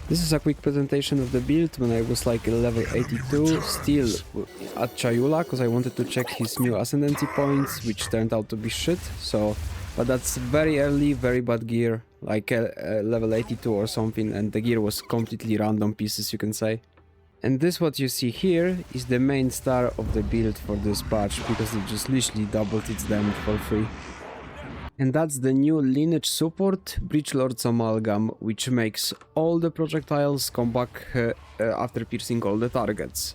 This is a quick presentation of the build when I was like level 82, still at Chayula, because I wanted to check his new Ascendency points, which turned out to be shit, so... But that's very early, very bad gear, like level 82 or something, and the gear was completely random pieces, you can say. And this what you see here is the main star of the build for this patch, because it just literally doubled its damage for free. And that's the new lineage support, Breachlord's Amalgam, which makes all the projectiles come back after piercing all the targets.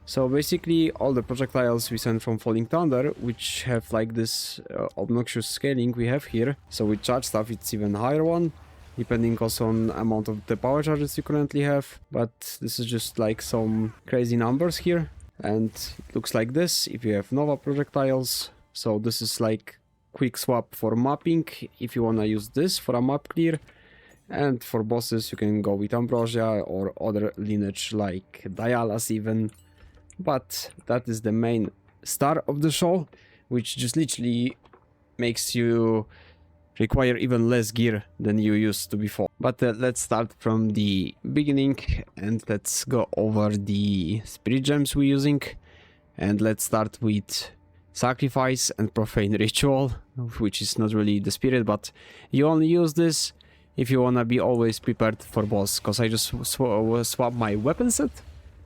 So basically all the projectiles we send from Falling Thunder, which have like this obnoxious scaling we have here. So with charge stuff it's even higher one, depending also on amount of the power charges you currently have. But this is just like some crazy numbers here. And it looks like this if you have Nova projectiles. So this is like quick swap for mapping if you wanna use this for a map clear, and for bosses you can go with Ambrosia or other lineage like Dialas even, but that is the main star of the show, which just literally makes you require even less gear than you used to before. But let's start from the beginning and let's go over the spirit gems we're using, and let's start with Sacrifice and Profane Ritual, which is not really the spirit, but you only use this if you wanna be always prepared for boss, because I just swap my weapon set,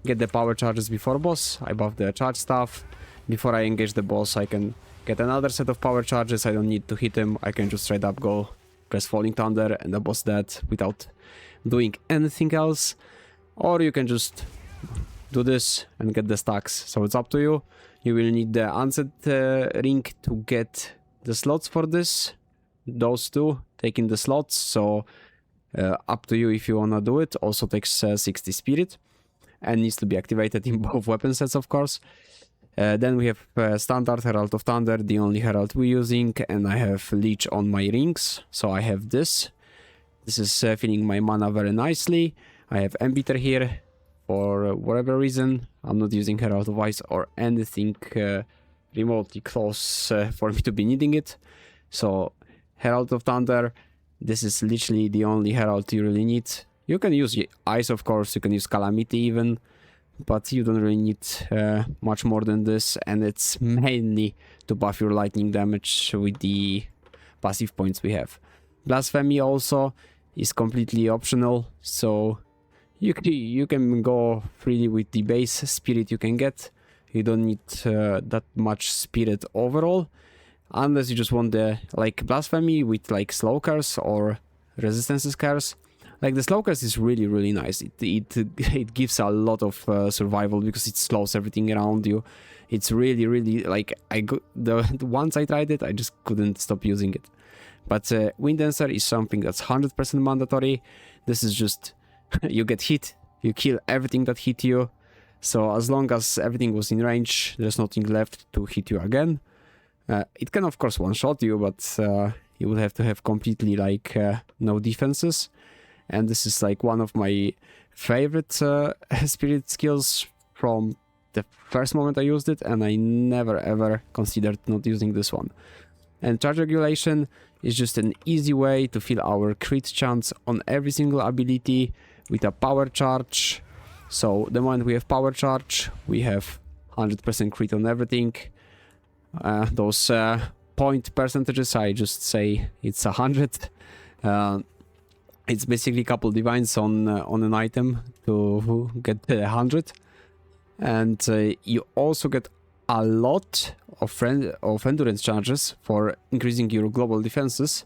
get the power charges before boss, I buff the charge stuff, before I engage the boss I can get another set of power charges, I don't need to hit him, I can just straight up go press Falling Thunder and the boss dead without doing anything else, or you can just do this and get the stacks, so it's up to you. You will need the unset ring to get the slots for this, those two, taking the slots, so up to you if you wanna do it. Also takes 60 spirit and needs to be activated in both weapon sets, of course. Then we have standard Herald of Thunder, the only herald we're using, and I have Leech on my rings, so I have this. This is filling my mana very nicely. I have Embiter here. For whatever reason, I'm not using Herald of Ice or anything remotely close for me to be needing it. So, Herald of Thunder, this is literally the only Herald you really need. You can use Ice, of course, you can use Calamity even, but you don't really need much more than this, and it's mainly to buff your lightning damage with the passive points we have. Blasphemy also is completely optional, so you can go freely with the base spirit you can get. You don't need that much spirit overall, unless you just want the like blasphemy with like slow curse or resistance curse. Like the slow curse is really nice. It gives a lot of survival because it slows everything around you. It's really like the once I tried it, I just couldn't stop using it. But Wind Dancer is something that's 100% mandatory. This is just you get hit, you kill everything that hit you, so as long as everything was in range, there's nothing left to hit you again. It can of course one-shot you, but you will have to have completely like no defenses, and this is like one of my favorite spirit skills from the first moment I used it, and I never ever considered not using this one. And charge regulation is just an easy way to fill our crit chance on every single ability with a power charge. So the moment we have power charge, we have 100% crit on everything. Those point percentages, I just say it's 100. It's basically a couple divines on an item to get 100, and you also get a lot of endurance charges for increasing your global defenses.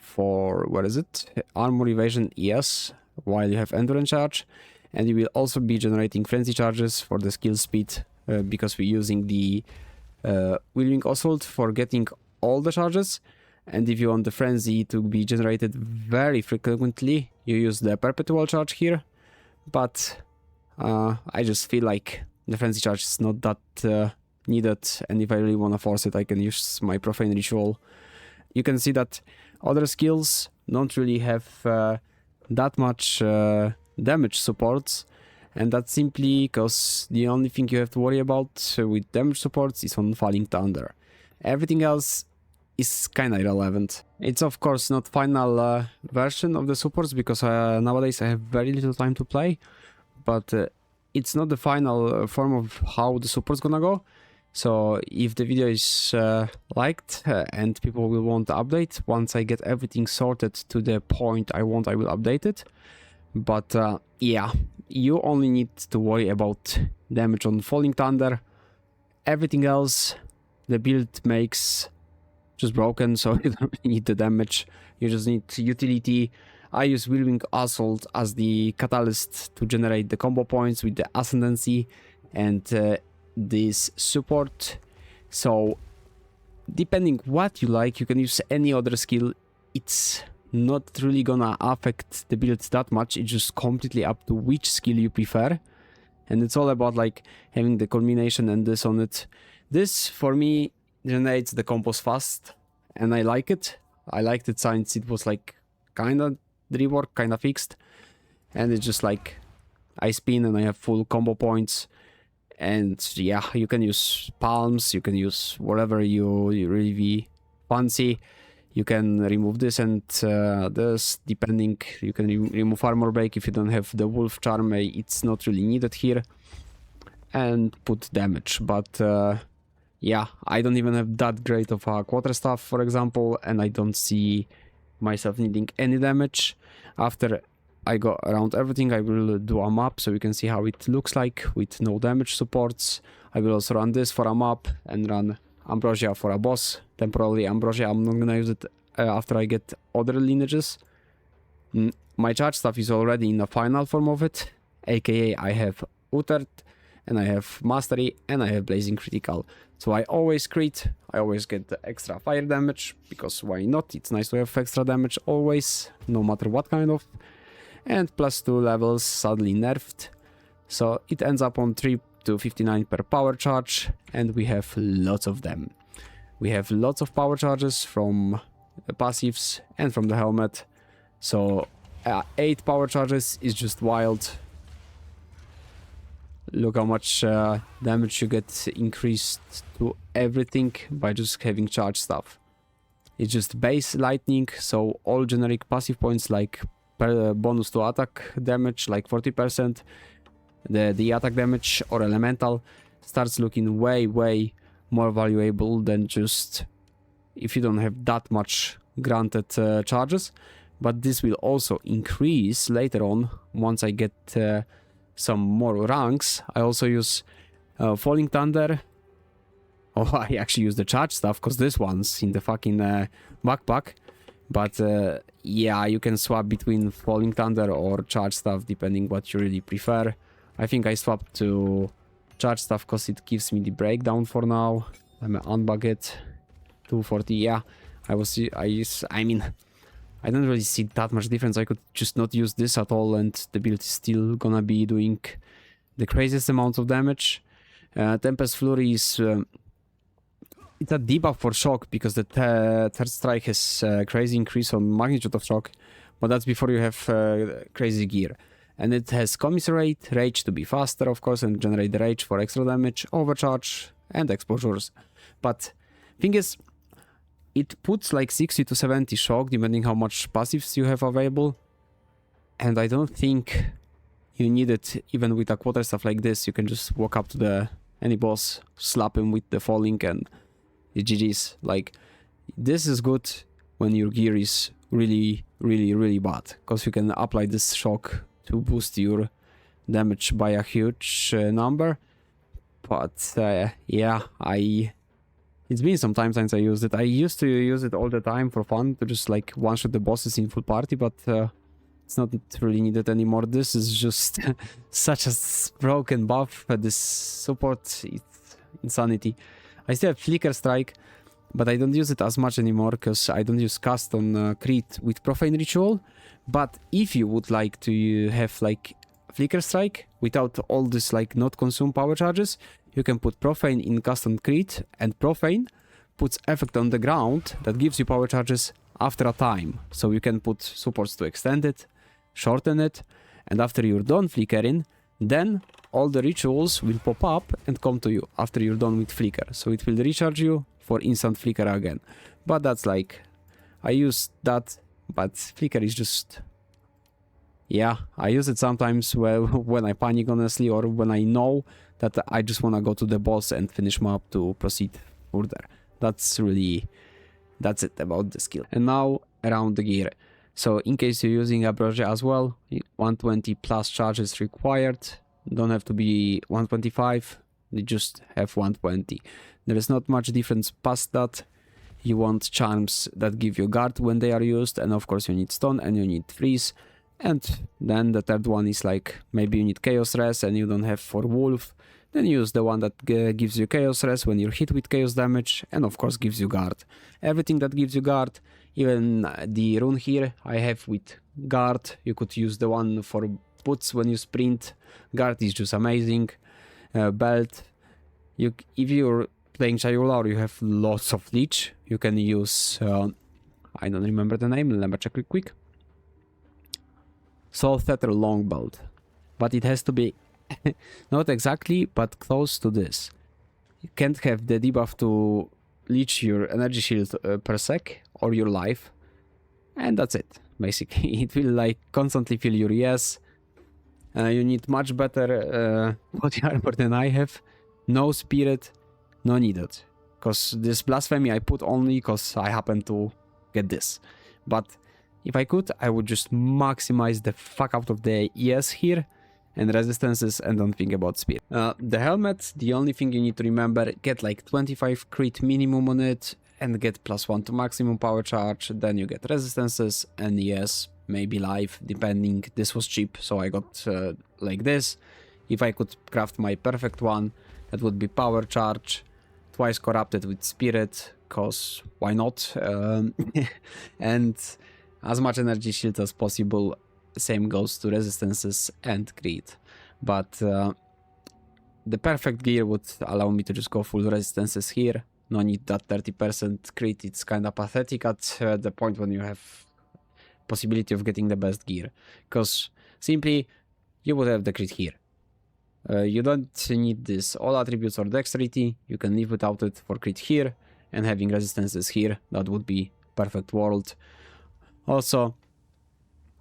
For what is it? Armor evasion, yes, while you have endurance charge, and you will also be generating frenzy charges for the skill speed because we're using the Wheeling Assault for getting all the charges. And if you want the frenzy to be generated very frequently, you use the perpetual charge here. But I just feel like the frenzy charge is not that needed, and if I really want to force it, I can use my Profane Ritual. You can see that other skills don't really have that much damage supports, and that's simply because the only thing you have to worry about with damage supports is on Falling Thunder. Everything else is kinda irrelevant. It's of course not final version of the supports, because nowadays I have very little time to play, but it's not the final form of how the support's gonna go. So if the video is liked and people will want to update, once I get everything sorted to the point I want, I will update it. But yeah, you only need to worry about damage on Falling Thunder. Everything else the build makes just broken, so you don't really need the damage. You just need utility. I use Whirlwind Assault as the catalyst to generate the combo points with the Ascendency and this support. So depending what you like, you can use any other skill. It's not really gonna affect the build that much. It's just completely up to which skill you prefer, and it's all about like having the combination and this on it. This for me generates the combos fast, and I like it. I liked it since it was like kind of rework, kind of fixed, and it's just like I spin and I have full combo points. And yeah, you can use palms, you can use whatever you really fancy. You can remove this and this, depending. You can remove armor break if you don't have the wolf charm. It's not really needed here. And put damage, but yeah, I don't even have that great of a quarterstaff, for example, and I don't see myself needing any damage. After I go around everything, I will do a map so you can see how it looks like with no damage supports. I will also run this for a map and run Ambrosia for a boss. Temporarily Ambrosia, I'm not gonna use it after I get other lineages. My charge stuff is already in the final form of it, aka I have Uttered, and I have Mastery, and I have Blazing Critical. So I always crit, I always get the extra fire damage, because why not? It's nice to have extra damage always, no matter what kind of. And +2 levels, sadly nerfed. So it ends up on 3 to 59 per power charge, and we have lots of them. We have lots of power charges from the passives and from the helmet. So 8 power charges is just wild. Look how much damage you get increased to everything by just having charge stuff. It's just base lightning, so all generic passive points like bonus to attack damage, like 40%, the attack damage or elemental starts looking way more valuable than just if you don't have that much granted charges. But this will also increase later on once I get some more ranks. I also use Falling Thunder. Oh, I actually use the charge stuff because this one's in the fucking backpack. But yeah, you can swap between Falling Thunder or charge stuff depending what you really prefer. I think I swapped to charge stuff because it gives me the breakdown for now. Let me unbug it. 240, yeah. I mean, I don't really see that much difference. I could just not use this at all and the build is still gonna be doing the craziest amounts of damage. Tempest Flurry is... it's a debuff for shock because the third strike has crazy increase on magnitude of shock, but that's before you have crazy gear. And it has commiserate, rage to be faster of course and generate the rage for extra damage, overcharge and exposures. But thing is, it puts like 60 to 70 shock depending how much passives you have available, and I don't think you need it even with a quarterstaff like this. You can just walk up to any boss, slap him with the falling and GG's. Like, this is good when your gear is really bad, because you can apply this shock to boost your damage by a huge number. But yeah, it's been some time since I used it. I used to use it all the time for fun to just like one-shot the bosses in full party, but it's not really needed anymore. This is just such a broken buff. This support, it's insanity. I still have Flicker Strike, but I don't use it as much anymore because I don't use cast on crit with Profane Ritual. But if you would like to have like Flicker Strike without all this like not consume power charges, you can put Profane in cast on crit, and Profane puts effect on the ground that gives you power charges after a time. So you can put supports to extend it, shorten it, and after you're done flickering, then all the rituals will pop up and come to you after you're done with flicker. So it will recharge you, for instant flicker again. But that's like, I use that, but flicker is just, yeah, I use it sometimes when I panic, honestly, or when I know that I just want to go to the boss and finish him up to proceed further. That's it about the skill. And now around the gear. So in case you're using a brush as well, 120 plus charges required. Don't have to be 125, you just have 120. There is not much difference past that. You want charms that give you guard when they are used, and of course you need stun and you need freeze. And then the third one is like, maybe you need chaos res and you don't have for wolf, then use the one that gives you chaos res when you're hit with chaos damage, and of course gives you guard. Everything that gives you guard, even the rune here I have with guard. You could use the one for boots when you sprint. Guard is just amazing. Belt, if you're playing Chayula or you have lots of leech, you can use, I don't remember the name, let me check real quick. Soul Feather long belt, but it has to be not exactly, but close to this. You can't have the debuff to leech your energy shield per sec or your life, and that's it. Basically, it will like constantly fill your ES. You need much better body armor than I have. No spirit, no needed, because this blasphemy I put only because I happen to get this. But if I could, I would just maximize the fuck out of the ES here and resistances and don't think about speed. The helmet, the only thing you need to remember, get like 25 crit minimum on it and get +1 to maximum power charge, then you get resistances and ES, maybe life, depending. This was cheap, so I got like this. If I could craft my perfect one, that would be power charge, twice corrupted with spirit, cause why not? And as much energy shield as possible. Same goes to resistances and crit. But the perfect gear would allow me to just go full resistances here. No need that 30% crit. It's kind of pathetic at the point when you have possibility of getting the best gear, because simply you would have the crit here. You don't need this all attributes or dexterity. You can live without it for crit here, and having resistances here, that would be perfect world. Also,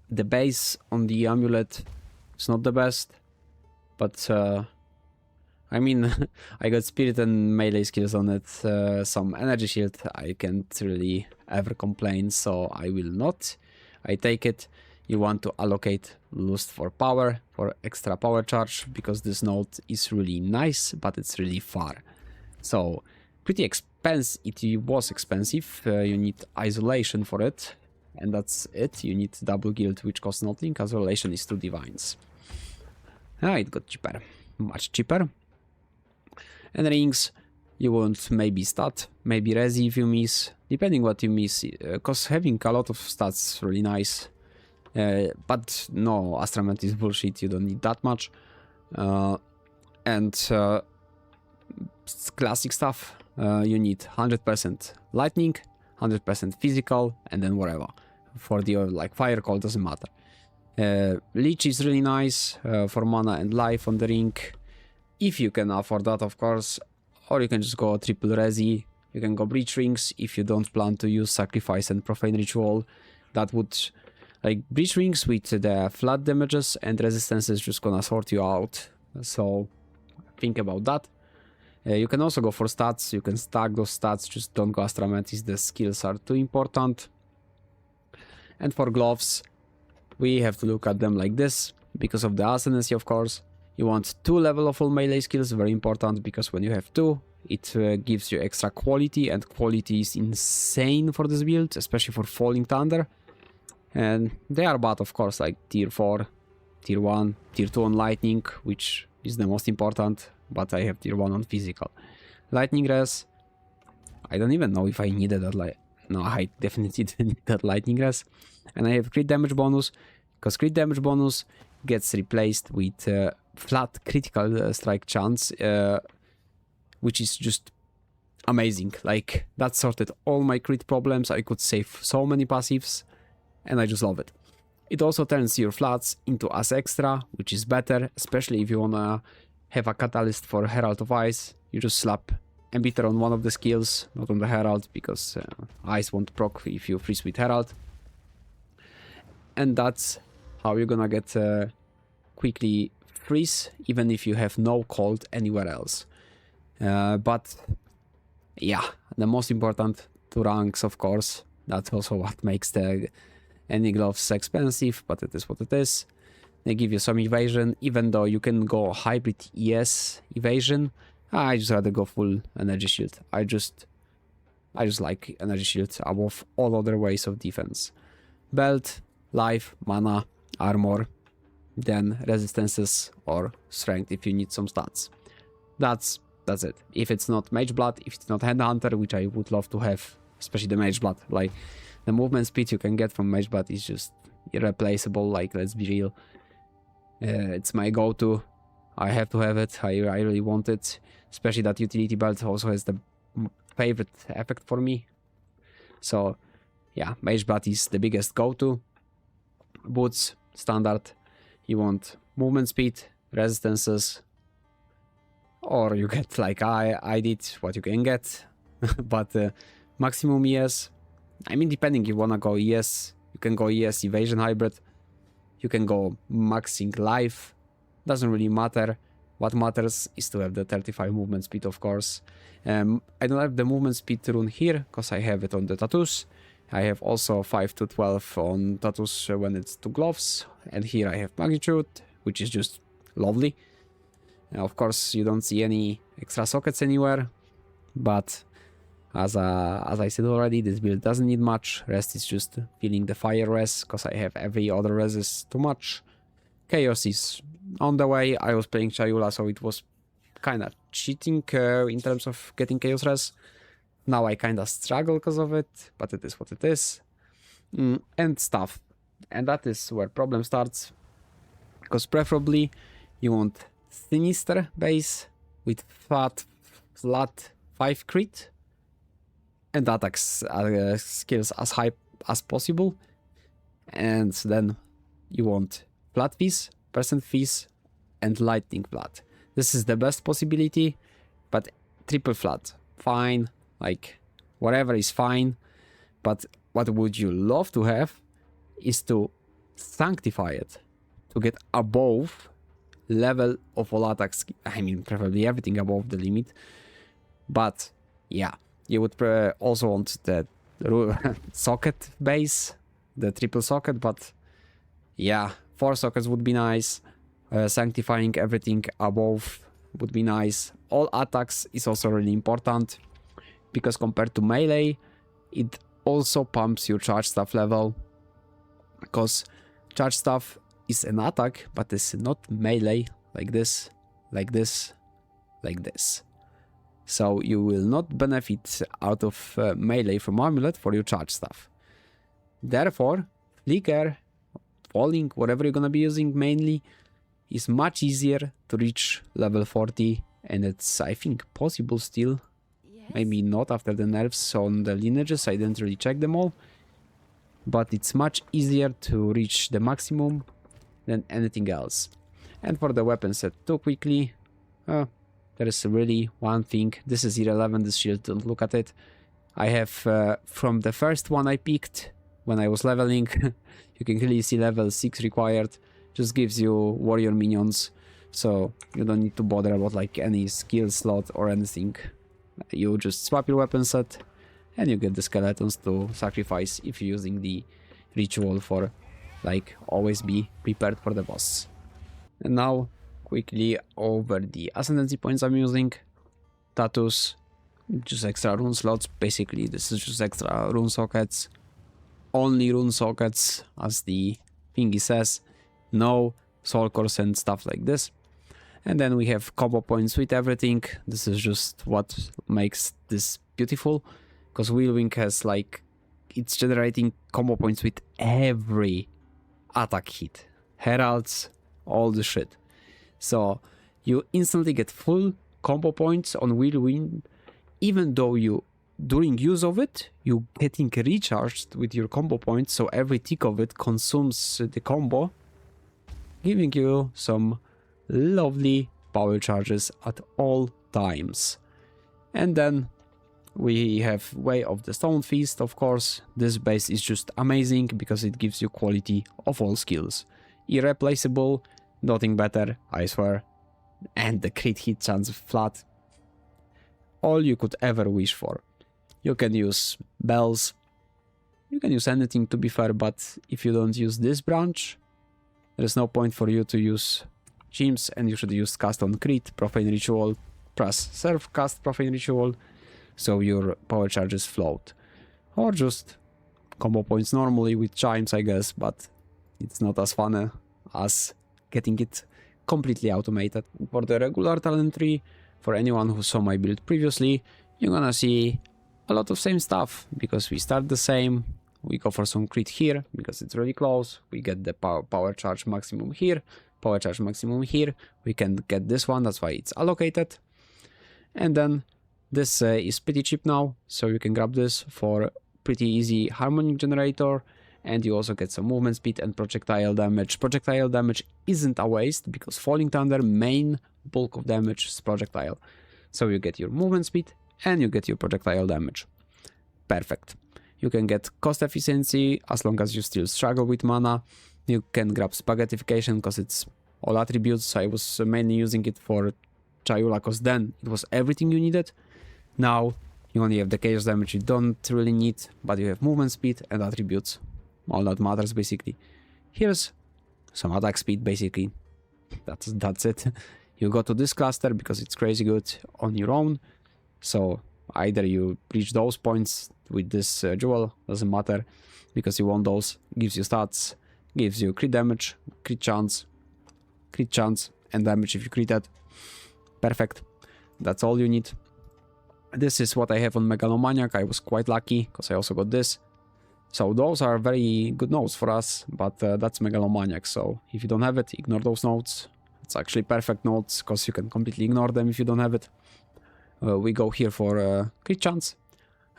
the base on the amulet is not the best, but I mean, I got spirit and melee skills on it, some energy shield, I can't really ever complain, so I will not. I take it. You want to allocate lust for power, for extra power charge, because this node is really nice, but it's really far. So, pretty expensive. It was expensive. You need isolation for it, and that's it. You need double guild, which costs nothing. Isolation is 2 divines. It got cheaper, much cheaper. And rings, you want maybe stat, maybe resi if you miss, depending what you miss, because having a lot of stats is really nice. But no, Astrament is bullshit, you don't need that much. And classic stuff, you need 100% lightning, 100% physical, and then whatever. For the like fire call, doesn't matter. Leech is really nice for mana and life on the ring, if you can afford that, of course. Or you can just go triple resi. You can go breach rings if you don't plan to use sacrifice and profane ritual. That would, like, breach rings with the flat damages and resistance is just gonna sort you out. So think about that. You can also go for stats. You can stack those stats. Just don't go Astramentis. The skills are too important. And for gloves, we have to look at them like this because of the Ascendency, of course. You want 2 level of full melee skills, very important, because when you have 2, it gives you extra quality, and quality is insane for this build, especially for Falling Thunder. And they are bad, of course, like tier 4, tier 1, tier 2 on lightning, which is the most important, but I have tier 1 on physical. Lightning res, I don't even know if I needed that, no, I definitely didn't need that lightning res. And I have crit damage bonus, because crit damage bonus gets replaced with flat critical strike chance, which is just amazing. Like, that sorted all my crit problems. I could save so many passives, and I just love it. It also turns your flats into as extra, which is better, especially if you wanna have a catalyst for Herald of Ice. You just slap embiter on one of the skills, not on the herald, because ice won't proc if you freeze with herald. And that's how you're gonna get quickly freeze, even if you have no cold anywhere else. But yeah, the most important 2 ranks, of course. That's also what makes the any gloves expensive, but it is what it is. They give you some evasion, even though you can go hybrid ES evasion. I just rather go full energy shield. I just like energy shield above all other ways of defense. Belt, life, mana, armor, then resistances or strength if you need some stats. That's it. If it's not mage blood, if it's not handhunter, which I would love to have, especially the mage blood, like the movement speed you can get from mage blood is just irreplaceable. Like, let's be real. It's my go-to. I have to have it. I really want it. Especially that utility belt also has the favorite effect for me. So yeah, mage blood is the biggest go-to. Boots, standard. You want movement speed, resistances, or you get like I did what you can get. But maximum ES, I mean, depending, you wanna go ES, you can go ES evasion hybrid, you can go maxing life, doesn't really matter. What matters is to have the 35 movement speed, of course. I don't have the movement speed rune here, because I have it on the tattoos. I have also 5 to 12 on tattoos when it's 2 gloves, and here I have magnitude, which is just lovely. Of course, you don't see any extra sockets anywhere, but as I said already, this build doesn't need much. Rest is just filling the fire res, because I have every other res is too much. Chaos is on the way. I was playing Chayula, so it was kind of cheating in terms of getting chaos res. Now I kind of struggle because of it, but it is what it is. And stuff. And that is where problem starts, because preferably you want Sinister base with flat 5 crit and attack skills as high as possible. And then you want flat fizz, percent fizz, and lightning flat. This is the best possibility, but triple flat, fine, like whatever is fine. But what would you love to have is to sanctify it, to get above level of all attacks. I mean, preferably everything above the limit. But yeah, you would also want the socket base, the triple socket. But yeah, 4 sockets would be nice. Sanctifying everything above would be nice. All attacks is also really important, because compared to melee, it also pumps your charge staff level, because charge staff is an attack, but it's not melee like this, like this, like this. So you will not benefit out of melee from amulet for your charge staff. Therefore, flicker, falling, whatever you're gonna be using mainly, is much easier to reach level 40, and it's, I think, possible still. Maybe not after the nerfs on the lineages, I didn't really check them all. But it's much easier to reach the maximum than anything else. And for the weapon set too quickly, there is really one thing. This is irrelevant, this shield, don't look at it. I have, from the first one I picked when I was leveling, you can clearly see level 6 required. Just gives you warrior minions, so you don't need to bother about like any skill slot or anything. You just swap your weapon set and you get the skeletons to sacrifice if you're using the ritual for like always be prepared for the boss. And now quickly over the ascendancy points I'm using. Tattoos, just extra rune slots. Basically this is just extra rune sockets. Only rune sockets, as the thingy says. No soul cores and stuff like this. And then we have combo points with everything. This is just what makes this beautiful, because Wheelwing has like, it's generating combo points with every attack hit, heralds, all the shit. So you instantly get full combo points on Wheelwing, even though you, during use of it, you getting recharged with your combo points, so every tick of it consumes the combo, giving you some lovely power charges at all times. And then we have Way of the Stone Feast, of course. This base is just amazing because it gives you quality of all skills. Irreplaceable, nothing better, I swear. And the crit hit chance flat. All you could ever wish for. You can use bells. You can use anything, to be fair, but if you don't use this branch, there's no point for you to use gems, and you should use cast on crit, profane ritual, plus serve cast profane ritual, so your power charges float. Or just combo points normally with chimes, I guess, but it's not as fun as getting it completely automated. For the regular talent tree, for anyone who saw my build previously, you're gonna see a lot of same stuff, because we start the same, we go for some crit here, because it's really close, we get the power charge maximum here, power charge maximum here, we can get this one, that's why it's allocated. And then this is pretty cheap now, so you can grab this for pretty easy harmonic generator, and you also get some movement speed and projectile damage. Projectile damage isn't a waste, because Falling Thunder main bulk of damage is projectile. So you get your movement speed and you get your projectile damage. Perfect. You can get cost efficiency as long as you still struggle with mana. You can grab spaghettification because it's all attributes. I was mainly using it for Chayula because then it was everything you needed. Now you only have the chaos damage you don't really need, but you have movement speed and attributes. All that matters basically. Here's some attack speed basically. That's it. You go to this cluster because it's crazy good on your own. So either you reach those points with this jewel, doesn't matter, because you want those, gives you stats, gives you crit damage, crit chance, and damage if you crit it. Perfect. That's all you need. This is what I have on Megalomaniac. I was quite lucky because I also got this. So those are very good nodes for us, but that's Megalomaniac, so if you don't have it, ignore those nodes. It's actually perfect nodes because you can completely ignore them if you don't have it. We go here for crit chance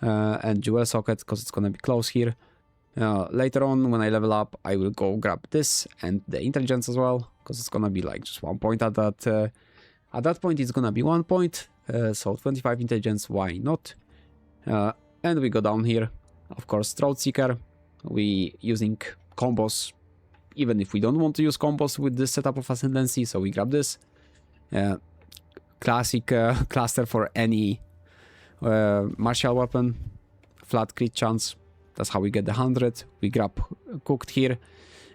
and jewel socket because it's gonna be close here. Later on when I level up, I will go grab this and the intelligence as well, because it's gonna be like just 1 point at that point. It's gonna be 1 point, so 25 intelligence, why not? And we go down here, of course, Throat Seeker. We using combos even if we don't want to use combos with this setup of Ascendency, so we grab this. Classic cluster for any martial weapon, flat crit chance. That's how we get the 100. We grab Cooked here,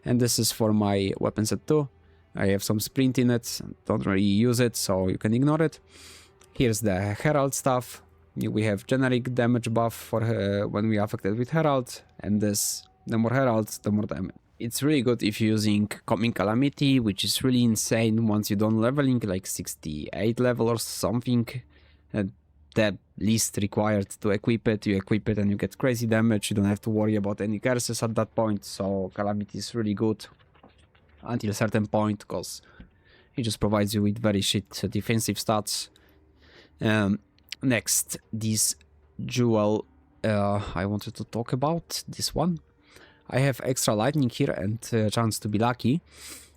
and this is for my weapon set too. I have some sprint in it, don't really use it, so you can ignore it. Here's the Herald stuff. We have generic damage buff for when we are affected with Herald, and this, the more Heralds, the more damage. It's really good if you're using Coming Calamity, which is really insane once you're done leveling, like 68 level or something. The least required to equip it, you equip it and you get crazy damage. You don't have to worry about any curses at that point, so Calamity is really good until a certain point, because it just provides you with very shit defensive stats. Next, this jewel, I wanted to talk about this one. I have extra lightning here and chance to be lucky,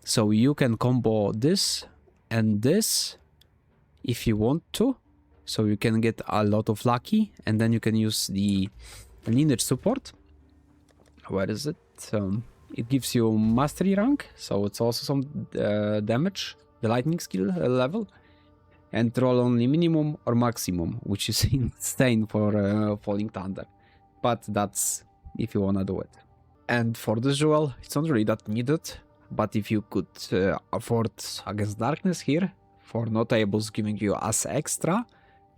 so you can combo this and this if you want to, so you can get a lot of lucky, and then you can use the lineage support. Where is it? It gives you mastery rank, so it's also some damage, the lightning skill level, and roll only minimum or maximum, which is insane for Falling Thunder, but that's if you wanna do it. And for this jewel, it's not really that needed, but if you could afford Against Darkness here, for notables giving you as extra,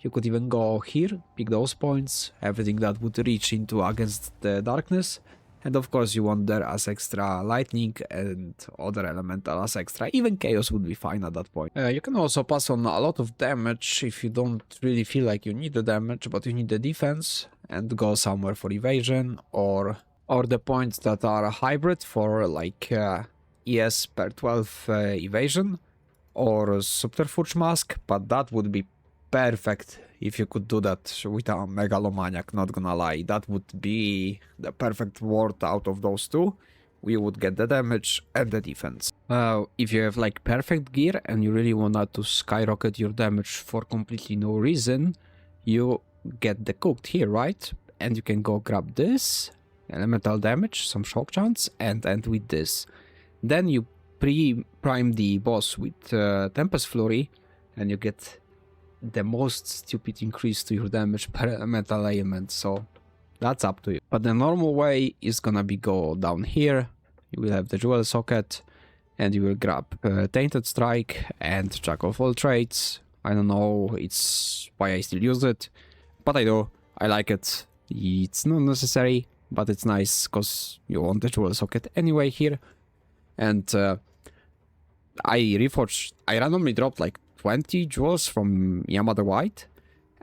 you could even go here, pick those points, everything that would reach into Against the Darkness, and of course you want there as extra lightning and other elemental as extra. Even chaos would be fine at that point. You can also pass on a lot of damage if you don't really feel like you need the damage, but you need the defense, and go somewhere for evasion, or the points that are hybrid for like ES per 12 evasion, or subterfuge mask, but that would be perfect if you could do that with a Megalomaniac, not gonna lie. That would be the perfect word out of those two. We would get the damage and the defense. If you have like perfect gear and you really want to skyrocket your damage for completely no reason, you get the cooked here, right? And you can go grab this, elemental damage, some shock chance, and end with this. Then you prime the boss with Tempest Flurry, and you get the most stupid increase to your damage per elemental element, so that's up to you. But the normal way is gonna be go down here, you will have the jewel socket, and you will grab Tainted Strike and Jack of all trades. I don't know it's why I still use it, but I do. I like it. It's not necessary, but it's nice because you want the jewel socket anyway here. And I randomly dropped like 20 jewels from Yamada White.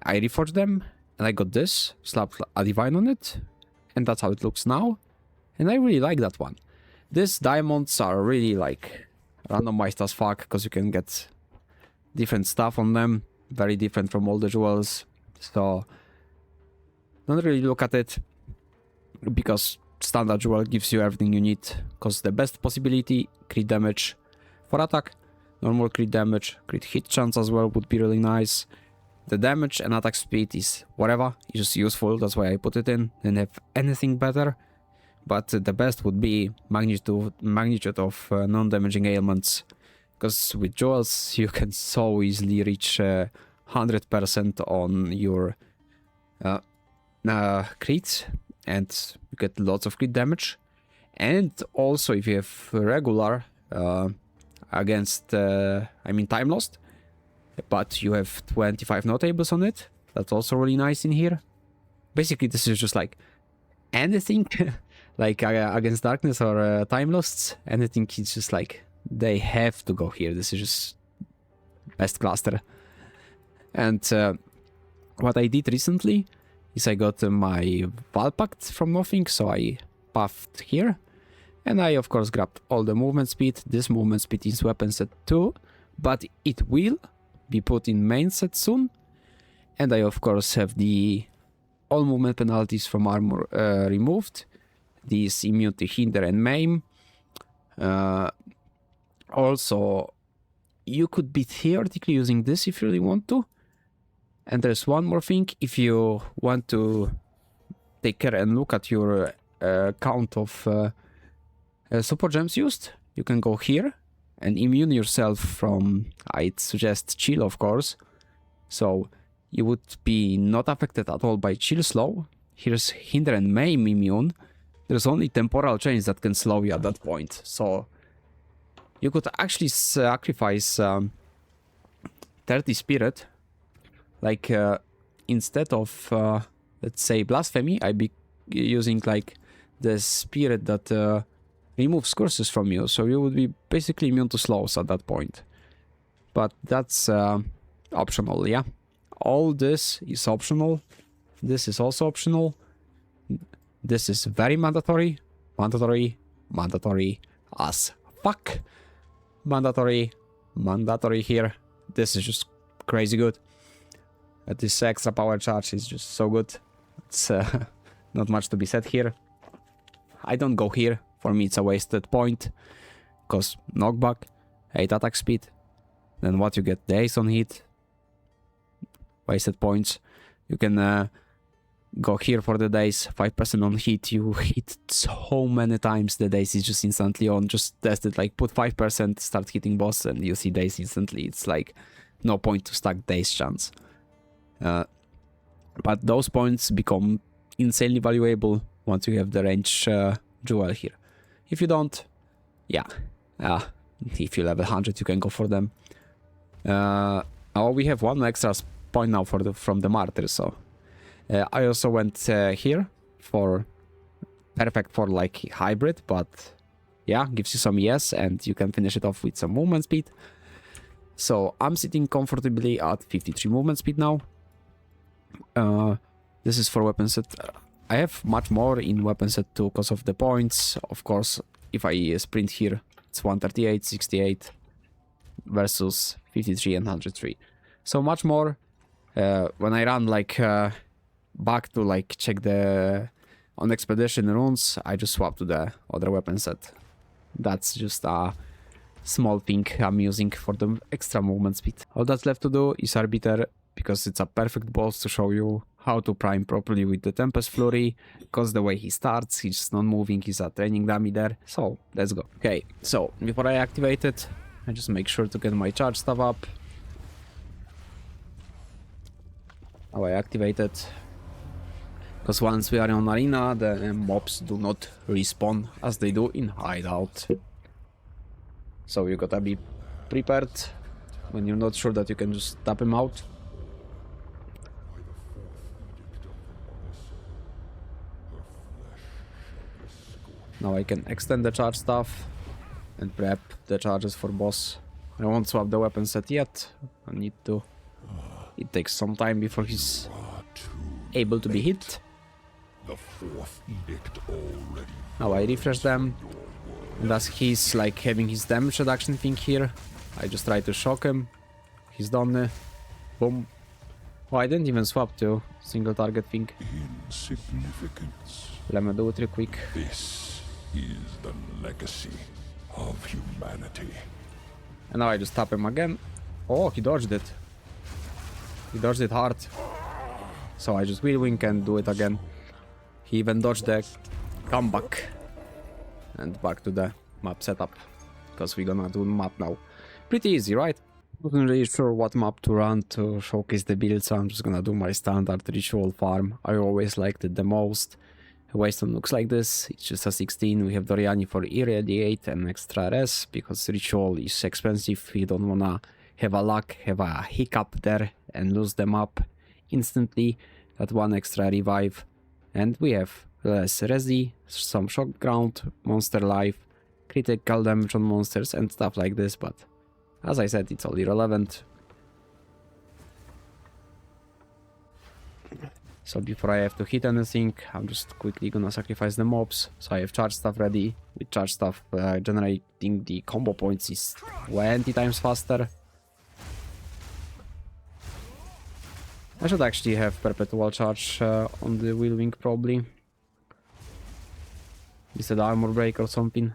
I reforged them and I got this, slapped a divine on it, and that's how it looks now. And I really like that one. These diamonds are really like randomized as fuck because you can get different stuff on them, very different from all the jewels. So don't really look at it because standard jewel gives you everything you need, because the best possibility, crit damage for attack, normal crit damage, crit hit chance as well would be really nice. The damage and attack speed is whatever, it's just useful, that's why I put it in. Didn't have anything better, but the best would be magnitude of non-damaging ailments, because with jewels you can so easily reach 100% on your crits, and you get lots of crit damage. And also if you have regular against time lost, but you have 25 notables on it, that's also really nice in here. Basically this is just like anything like against darkness or time lost, anything is just like they have to go here. This is just best cluster. And what I did recently is I got my Valpact from nothing, so I buffed here, and I of course grabbed all the movement speed. This movement speed is weapon set 2, but it will be put in main set soon. And I of course have the all movement penalties from armor removed. These immune to hinder and maim. Also, you could be theoretically using this if you really want to. And there's one more thing, if you want to take care and look at your count of support gems used, you can go here and immune yourself from, I'd suggest chill of course, so you would be not affected at all by chill slow. Here's hinder and maim immune. There's only temporal chains that can slow you at that point, so you could actually sacrifice 30 spirit. Like instead of let's say blasphemy, I'd be using like the spirit that removes curses from you, so you would be basically immune to slows at that point. But that's optional, yeah. All this is optional. This is also optional. This is very mandatory. Mandatory as fuck. Mandatory here. This is just crazy good. This extra power charge is just so good. It's not much to be said here. I don't go here. For me it's a wasted point, because knockback, 8 attack speed, then what you get, the ace on hit, wasted points. You can go here for the days, 5% on hit, you hit so many times, the days is just instantly on. Just test it, like put 5%, start hitting boss and you see days instantly. It's like no point to stack days chance. But those points become insanely valuable once you have the range jewel here. If you don't, yeah, if you level 100 you can go for them. Oh, we have one extra point now for from the martyr, so I also went here for perfect for like hybrid, but yeah, gives you some ES and you can finish it off with some movement speed. So I'm sitting comfortably at 53 movement speed now. This is for weapon set. I have much more in weapon set 2 because of the points. Of course, if I sprint here, it's 138, 68 versus 53 and 103. So much more. When I run like back to like check the on expedition runes, I just swap to the other weapon set. That's just a small thing I'm using for the extra movement speed. All that's left to do is arbiter because it's a perfect boss to show you how to prime properly with the Tempest Flurry, because the way he starts, he's just not moving, he's a training dummy there. So, let's go. Okay, so before I activate it, I just make sure to get my charge stuff up. Now I activate it. Because once we are on arena, the mobs do not respawn as they do in hideout. So you gotta be prepared when you're not sure that you can just tap him out. Now I can extend the charge stuff and prep the charges for boss. I won't swap the weapon set yet. I need to. It takes some time before he's able to be hit. Now I refresh them. And as he's like having his damage reduction thing here, I just try to shock him. He's done. Boom. Oh, I didn't even swap to single target thing. Let me do it real quick. This is the legacy of humanity. And now I just tap him again. Oh, he dodged it. He dodged it hard. So I just wheel wink and do it again. He even dodged the comeback. And back to the map setup. Because we're gonna do map now. Pretty easy, right? Wasn't really sure what map to run to showcase the build, so I'm just gonna do my standard ritual farm. I always liked it the most. Waystone looks like this. It's just a 16. We have Doriani for irradiate and extra res, because ritual is expensive. We don't wanna have a luck, have a hiccup there and lose them up instantly. That one extra revive. And we have less resi, some shock ground, monster life, critical damage on monsters and stuff like this, but as I said, it's all irrelevant. So before I have to hit anything, I'm just quickly gonna sacrifice the mobs. So I have charge stuff ready. With charge stuff, generating the combo points is 20 times faster. I should actually have perpetual charge on the wheel wing probably. Is it armor break or something?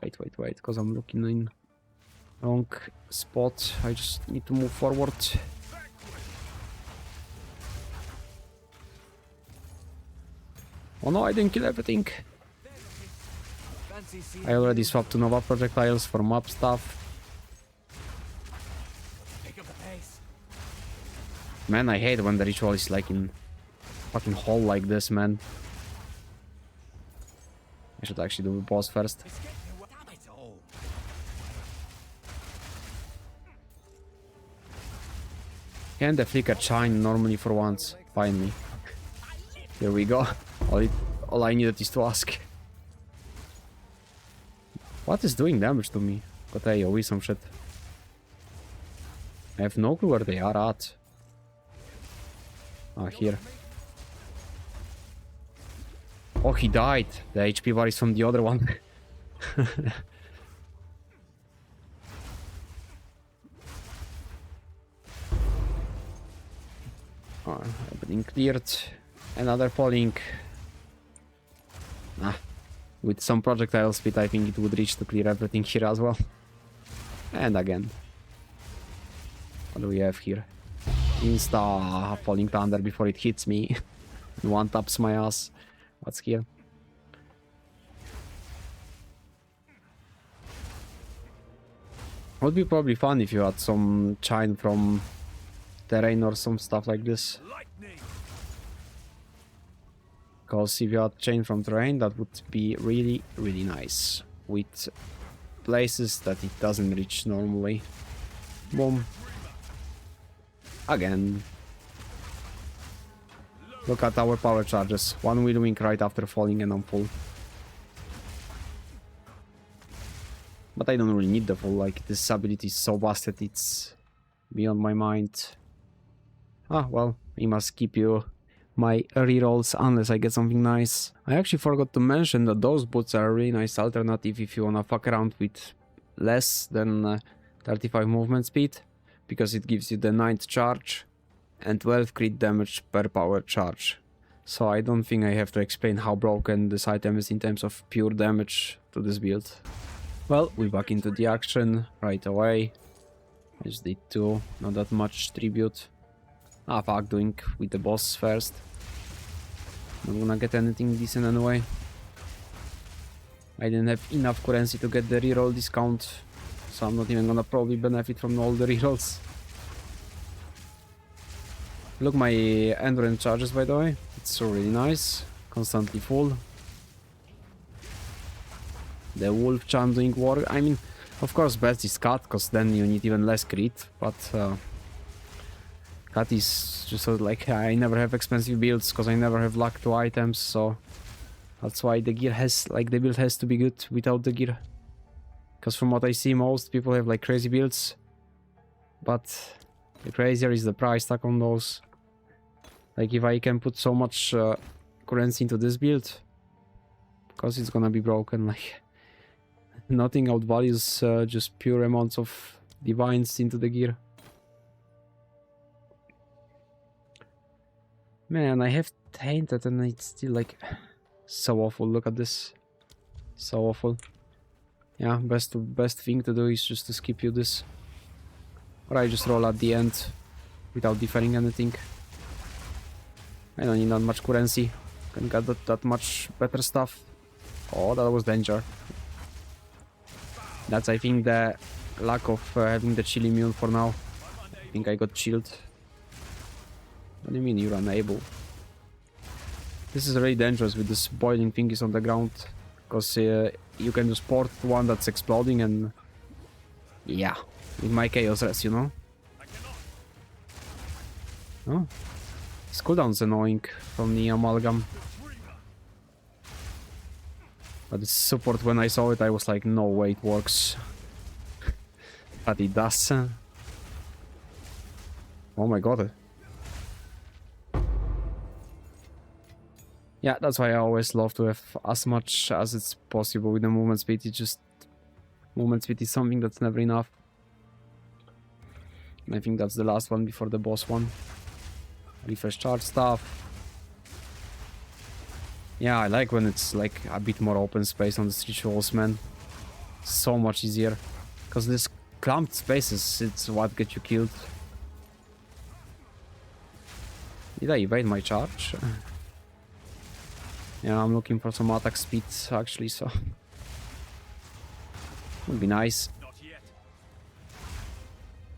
Wait, because I'm looking in wrong spot. I just need to move forward. Oh no, I didn't kill everything. I already swapped to Nova projectiles for map stuff. Man, I hate when the ritual is like in fucking hole like this, man. I should actually do the boss first. Can the flicker shine normally for once? Finally. Here we go. All I needed is to ask. What is doing damage to me? Got AoE some shit. I have no clue where they are at. Ah, here. Oh, he died. The HP bar is from the other one. Everything cleared. Another falling. Ah, with some projectile speed, I think it would reach to clear everything here as well. And again. What do we have here? Insta falling thunder before it hits me. And one taps my ass. What's here? Would be probably fun if you had some chime from terrain or some stuff like this. Because if you had chain from terrain, that would be really, really nice. With places that it doesn't reach normally. Boom. Again. Look at our power charges. One wheel wink right after falling and I'm full. But I don't really need the full, like this ability is so busted it's beyond my mind. Ah, well, I must keep you my rerolls unless I get something nice. I actually forgot to mention that those boots are a really nice alternative if you wanna fuck around with less than 35 movement speed, because it gives you the 9th charge and 12 crit damage per power charge. So I don't think I have to explain how broken this item is in terms of pure damage to this build. Well, we're back into the action right away. I just did 2, not that much tribute. Ah, fuck, doing with the boss first. Not gonna get anything decent anyway. I didn't have enough currency to get the reroll discount, so I'm not even gonna probably benefit from all the rerolls. Look, my endurance charges, by the way. It's so really nice. Constantly full. The wolf charm doing work. I mean, of course, best is cut, because then you need even less crit, but cut is just sort of like I never have expensive builds because I never have luck to items, so that's why the gear has, like, the build has to be good without the gear. Because from what I see, most people have like crazy builds, but the crazier is the price tag on those. Like, if I can put so much currency into this build, because it's gonna be broken, like nothing outvalues just pure amounts of divines into the gear. Man, I have tainted and it's still like so awful. Look at this, so awful. Yeah, best thing to do is just to skip you this, or I just roll at the end without deferring anything. I don't need that much currency. Can get that much better stuff. Oh, that was danger. That's, I think, the lack of having the chill immune for now. I think I got chilled. What do you mean you're unable? This is really dangerous with this boiling thingies on the ground, because you can just port one that's exploding and yeah, with my chaos res, you know. Oh, this cooldown's annoying from the amalgam. But the support, when I saw it, I was like, no way it works. But it does. Oh my god. Yeah, that's why I always love to have as much as it's possible with the movement speed. It's just... movement speed is something that's never enough. And I think that's the last one before the boss one. Refresh charge stuff. Yeah, I like when it's like a bit more open space on the rituals, man. So much easier. Because this clumped spaces, it's what gets you killed. Did I evade my charge? Yeah, I'm looking for some attack speed actually, so... would be nice.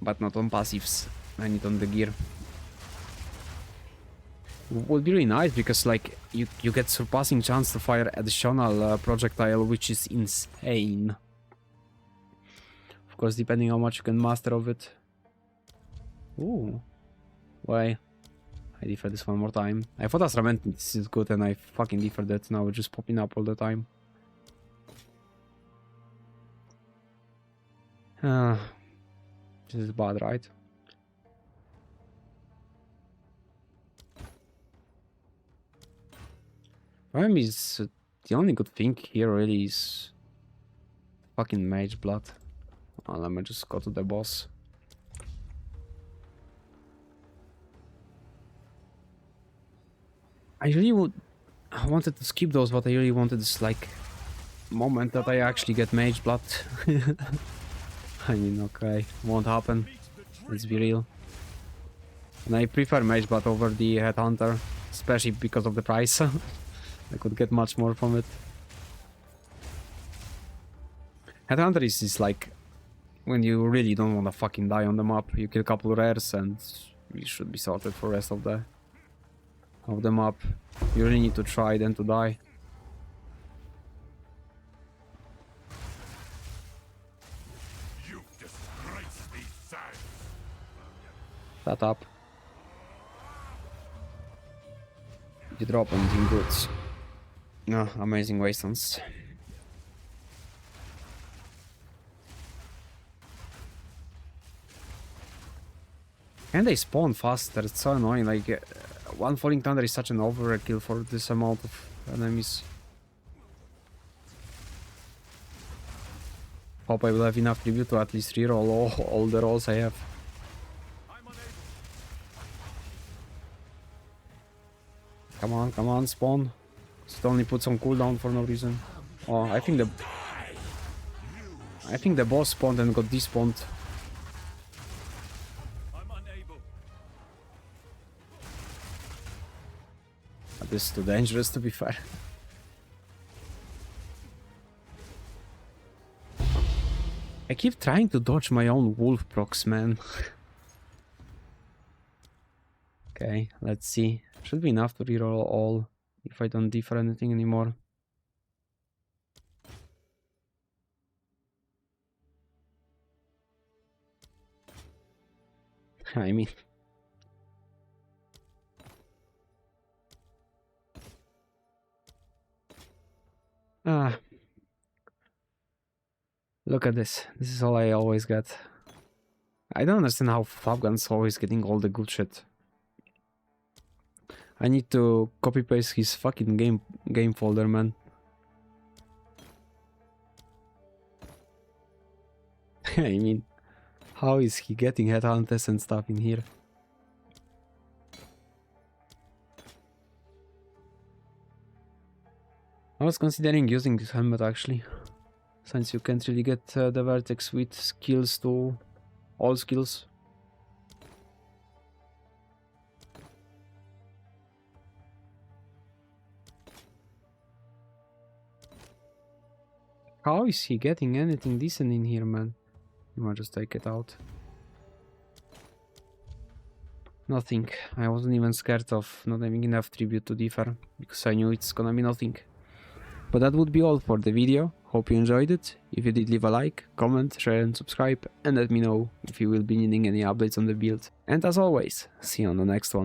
But not on passives. I need on the gear. Would be really nice because like you get surpassing chance to fire additional projectile, which is insane. Of course, depending how much you can master of it. Ooh, why? I defer this one more time. I thought Ascendency is good and I fucking deferred that. Now it's just popping up all the time. This is bad, right? Problem is, the only good thing here really is fucking mage blood. Oh, let me just go to the boss. I wanted to skip those, but I really wanted this like moment that I actually get mage blood. I mean, okay, won't happen. Let's be real. And I prefer mage blood over the headhunter, especially because of the price. I could get much more from it. Headhunter is like when you really don't want to fucking die on the map. You kill a couple rares and you should be sorted for the rest of the map. You really need to try then to die. Shut up. You drop anything good. No, amazing wastelands. And they spawn faster, it's so annoying. Like, one falling thunder is such an overkill for this amount of enemies. Hope I will have enough tribute to at least reroll all the rolls I have. Come on, spawn. Just only put some cooldown for no reason. Oh, I think the boss spawned and got despawned. This is too dangerous to be fair. I keep trying to dodge my own wolf procs, man. Okay, let's see. Should be enough to reroll all if I don't defer anything anymore. I mean... Ah. Look at this. This is all I always get. I don't understand how Flapgun's always getting all the good shit. I need to copy paste his fucking game folder, man. I mean, how is he getting headhunters and stuff in here? I was considering using this helmet actually, since you can't really get the vertex with skills to all skills. How is he getting anything decent in here, man? You might just take it out. Nothing. I wasn't even scared of not having enough tribute to defer, because I knew it's gonna be nothing. But that would be all for the video. Hope you enjoyed it. If you did, leave a like, comment, share and subscribe, and let me know if you will be needing any updates on the build. And as always, see you on the next one.